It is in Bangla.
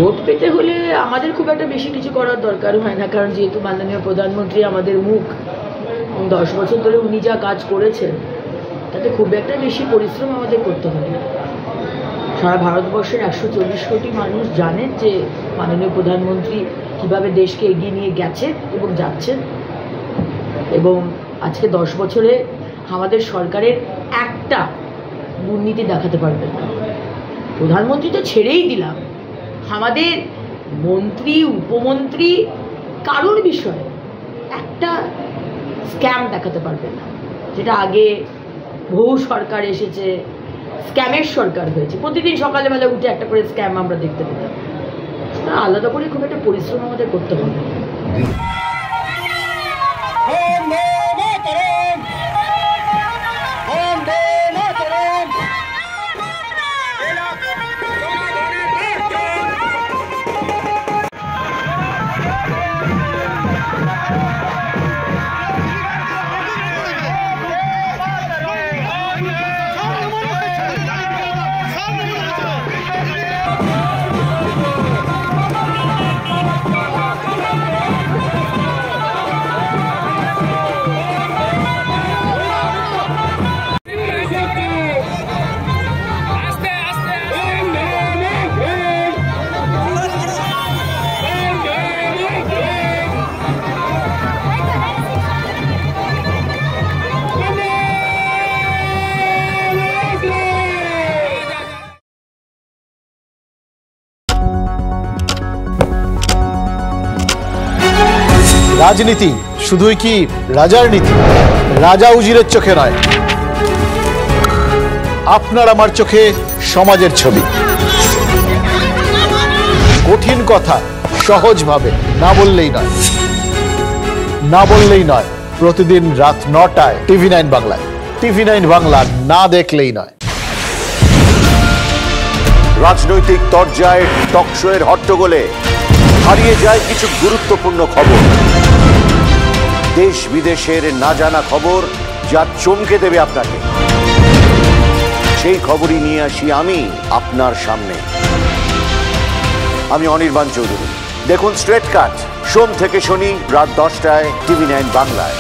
ভোট পেতে হলে আমাদের খুব একটা বেশি কিছু করার দরকার হয় না, কারণ যেহেতু মাননীয় প্রধানমন্ত্রী আমাদের মুখ, 10 বছর ধরে উনি যা কাজ করেছেন তাতে খুব একটা বেশি পরিশ্রম আমাদের করতে হয় না। সারা ভারতবর্ষের 140 কোটি মানুষ জানেন যে মাননীয় প্রধানমন্ত্রী কীভাবে দেশকে এগিয়ে নিয়ে গেছেন এবং যাচ্ছেন, এবং আজকে 10 বছরে আমাদের সরকারের একটা দুর্নীতি দেখাতে পারবেন না। প্রধানমন্ত্রী তো ছেড়েই দিলাম, আমাদের মন্ত্রী উপমন্ত্রী কারোর বিষয়ে একটা স্ক্যাম দেখাতে পারবেন না, যেটা আগে বহু সরকার এসেছে, স্ক্যামের সরকার হয়েছে, প্রতিদিন সকালবেলা উঠে একটা করে স্ক্যাম আমরা দেখতে পেতাম। আলাদা করে খুব একটা পরিশ্রম আমাদের করতে হবে। রাজনীতি শুধুই কি রাজার নীতি? রাজা উজিরের চোখে নয়, আপনার আমার চোখে সমাজের ছবি। কঠিন কথা সহজভাবে না বললেই নয়, না বললেই নয়। প্রতিদিন রাত 9টায় TV9 বাংলায়। TV9 বাংলা না দেখলেই নয়। রাজনৈতিক তরজায় টকশোয়ের হট্টগোলে হারিয়ে যায় কিছু গুরুত্বপূর্ণ খবর, দেশ বিদেশের না জানা খবর যা চমকে দেবে আপনাকে। সেই খবরই নিয়ে আসি আমি আপনার সামনে। আমি অনির্বাণ চৌধুরী। দেখুন স্ট্রেট কাট, সোম থেকে শনি রাত 10টায় TV9 বাংলায়।